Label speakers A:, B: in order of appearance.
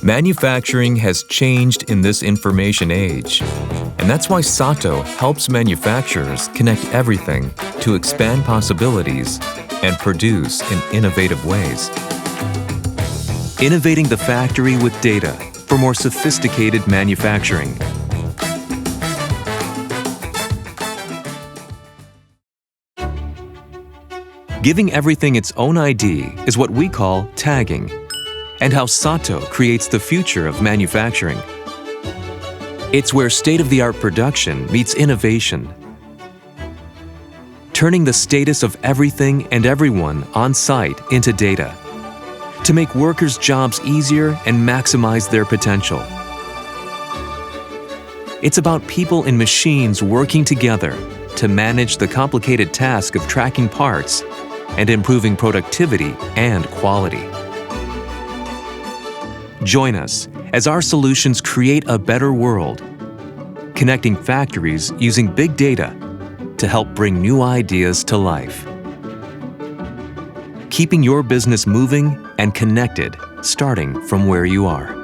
A: Manufacturing has changed in this information age, and that's why SATO helps manufacturers connect everything to expand possibilities and produce in innovative ways. Innovating the factory with data for more sophisticated manufacturing. Giving everything its own ID is what we call tagging, and how SATO creates the future of manufacturing. It's where state-of-the-art production meets innovation, turning the status of everything and everyone on site into data to make workers' jobs easier and maximize their potential. It's about people and machines working together to manage the complicated task of tracking parts and improving productivity and quality. Join us as our solutions create a better world, connecting factories using big data to help bring new ideas to life. Keeping your business moving and connected, starting from where you are.